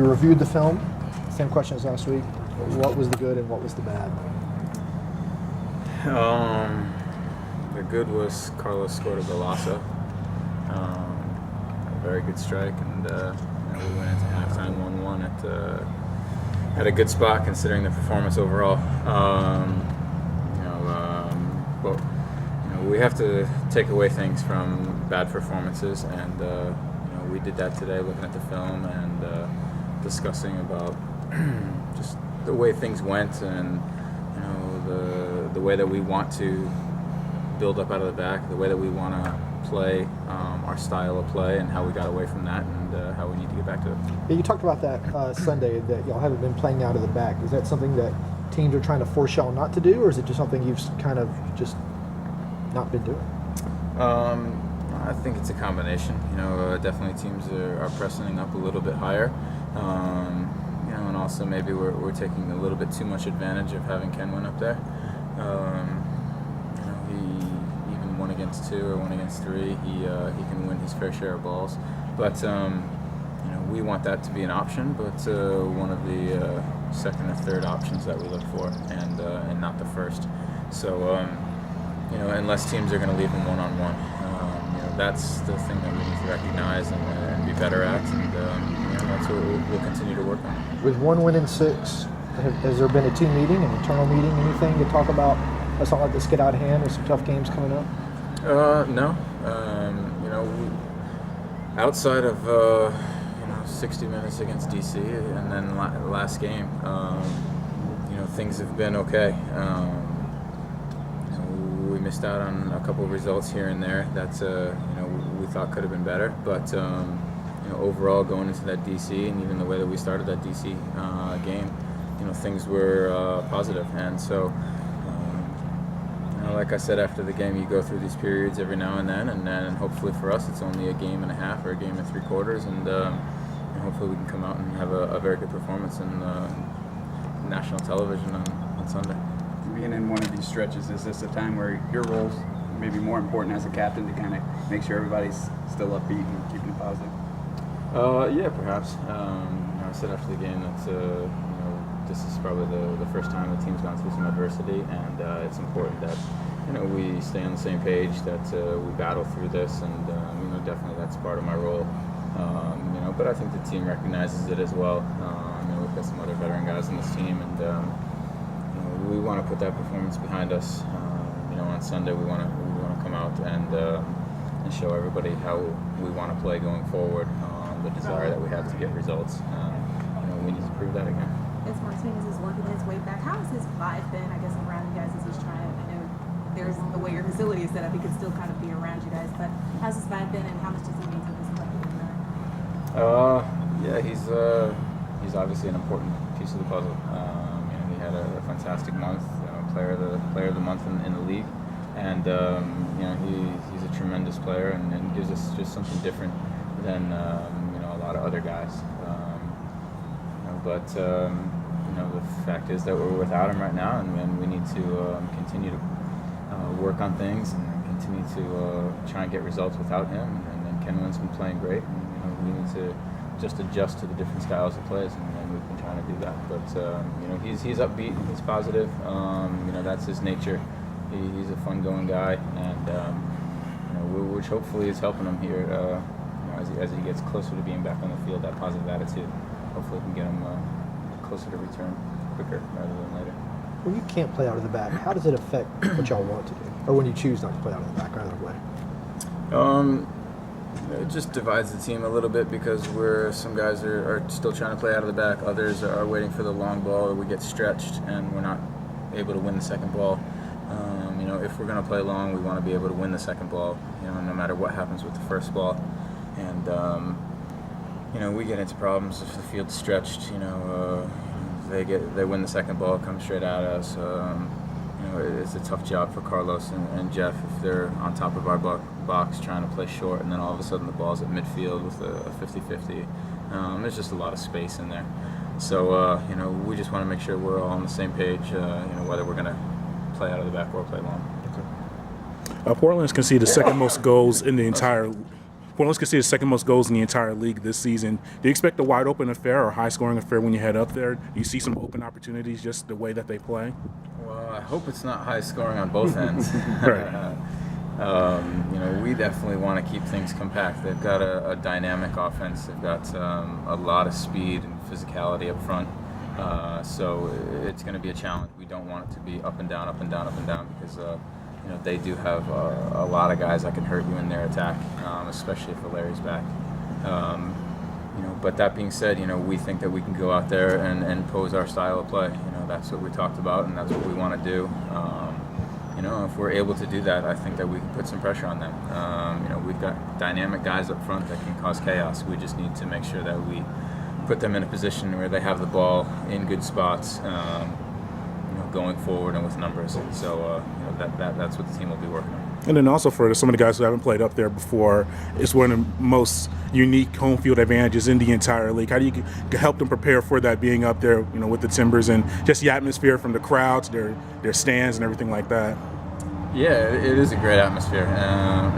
you reviewed the film. Same question as last week. What was the good and what was the bad? The good was Carlos scored a golazo. A very good strike, and we went into halftime 1-1 at a good spot considering the performance overall. But we have to take away things from bad performances, and we did that today, looking at the film and discussing about just the way things went, and the way that we want to build up out of the back, the way that we want to play, our style of play, and how we got away from that, and how we need to get back to it. Yeah, you talked about that Sunday, that y'all haven't been playing out of the back. Is that something that teams are trying to force y'all not to do, or is it just something you've kind of just not been doing? I think it's a combination. Definitely teams are pressing up a little bit higher. And also maybe we're taking a little bit too much advantage of having Kenwin up there. He even 1 against 2 or 1 against 3, he can win his fair share of balls. But we want that to be an option, but one of the second or third options that we look for, and not the first. So unless teams are going to leave him one-on-one, that's the thing that we need to recognize and be better at, and that's what we'll continue to work on. With 1 win in 6, has there been a team meeting, an internal meeting, anything to talk about? Let's not let this get out of hand with some tough games coming up. No. Outside of 60 minutes against DC, and then last game, things have been okay. We missed out on a couple of results here and there that we thought could have been better, but overall going into that DC, and even the way that we started that DC game, things were positive. And so like I said after the game, you go through these periods every now and then hopefully for us it's only a game and a half or a game and 3/4, and hopefully we can come out and have a very good performance in national television on Sunday. Being in one of these stretches, is this a time where your role's maybe more important as a captain to kind of make sure everybody's still upbeat and keeping it positive? Yeah, perhaps. I said after the game that this is probably the first time the team's gone through some adversity, and it's important that we stay on the same page, that we battle through this, and definitely that's part of my role. But I think the team recognizes it as well. We've got some other veteran guys on this team, and we want to put that performance behind us. On Sunday we want to come out and show everybody how we want to play going forward. The desire that we have to get results. We need to prove that again. As Martinez is working his way back, how has his vibe been, I guess, around you guys as he's trying to, there's the way your facility is set up, he could still kind of be around you guys, but how's his vibe been, and how much does he mean to this collective in there? Yeah, he's obviously an important piece of the puzzle. He had a fantastic month, player of the month in the league, and he's a tremendous player, and gives us just something different than a lot of other guys. But the fact is that we're without him right now, and we need to continue to work on things and continue to try and get results without him. And then Kenwin's been playing great, and we need to just adjust to the different styles of plays, and we've been trying to do that. But he's upbeat and he's positive. That's his nature. He's a fun-going guy, and which hopefully is helping him here as he gets closer to being back on the field. That positive attitude, hopefully, can get him closer to return quicker rather than later. When you can't play out of the back, how does it affect what y'all want to do, or when you choose not to play out of the back, either way? It just divides the team a little bit, because some guys are still trying to play out of the back, others are waiting for the long ball, or we get stretched and we're not able to win the second ball. If we're going to play long, we want to be able to win the second ball, no matter what happens with the first ball. And we get into problems if the field's stretched. They win the second ball, come straight at us. It's a tough job for Carlos and Jeff if they're on top of our box trying to play short, and then all of a sudden the ball's at midfield with a 50-50. There's just a lot of space in there. So we just want to make sure we're all on the same page. Whether we're going to play out of the back or play long. Portland's conceded the second most goals in the entire Portland's considered second most goals in the entire league this season. Do you expect a wide open affair or high scoring affair when you head up there? Do you see some open opportunities just the way that they play? Well, I hope it's not high scoring on both ends. Right. We definitely want to keep things compact. They've got a dynamic offense. They've got a lot of speed and physicality up front. So it's going to be a challenge. We don't want it to be up and down, up and down, up and down, because they do have a lot of guys that can hurt you in their attack, especially if Larry's back. But that being said, we think that we can go out there and pose our style of play. That's what we talked about, and that's what we want to do. If we're able to do that, I think that we can put some pressure on them. We've got dynamic guys up front that can cause chaos. We just need to make sure that we put them in a position where they have the ball in good spots, going forward and with numbers. So that's what the team will be working on. And then also for some of the guys who haven't played up there before, it's one of the most unique home field advantages in the entire league. How do you help them prepare for that, being up there, with the Timbers and just the atmosphere from the crowds, their stands and everything like that? Yeah, it is a great atmosphere.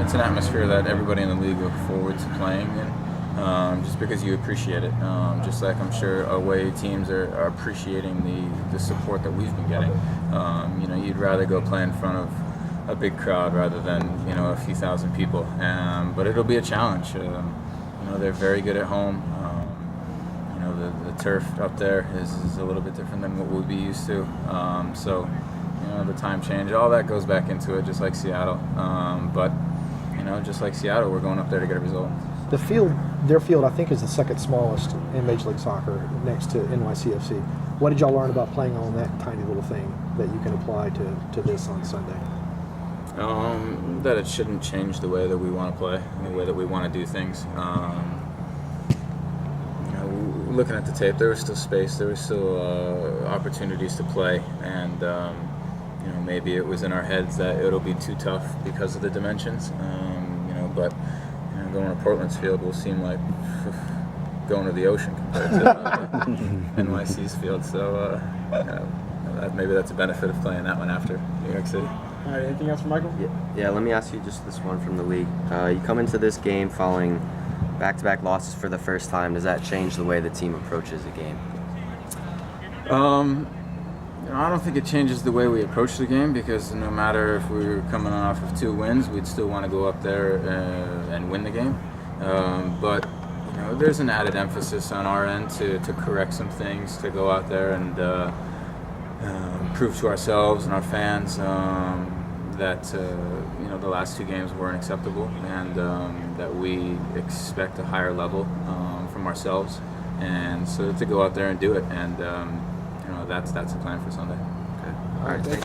It's an atmosphere that everybody in the league looks forward to playing in, just because you appreciate it. Just like I'm sure away teams are appreciating the support that we've been getting. You'd rather go play in front of a big crowd rather than a few thousand people. But it'll be a challenge. They're very good at home. The turf up there is a little bit different than what we'll be used to. So the time change, all that goes back into it, just like Seattle. But just like Seattle, we're going up there to get a result. Their field, I think, is the second smallest in Major League Soccer, next to NYCFC. What did y'all learn about playing on that tiny little thing that you can apply to this on Sunday? That it shouldn't change the way that we want to play, the way that we want to do things. Looking at the tape, there was still space, there was still opportunities to play, and maybe it was in our heads that it'll be too tough because of the dimensions. But going to Portland's field will seem like going to the ocean compared to NYC's field. So maybe that's a benefit of playing that one after New York City. All right, anything else for Michael? Yeah, let me ask you just this one from the league. You come into this game following back-to-back losses for the first time. Does that change the way the team approaches the game? I don't think it changes the way we approach the game, because no matter if we were coming off of 2 wins, we'd still want to go up there and win the game. But there's an added emphasis on our end to correct some things, to go out there and prove to ourselves and our fans that the last 2 games weren't acceptable, and that we expect a higher level from ourselves, and so to go out there and do it, and that's the plan for Sunday. Okay. All right.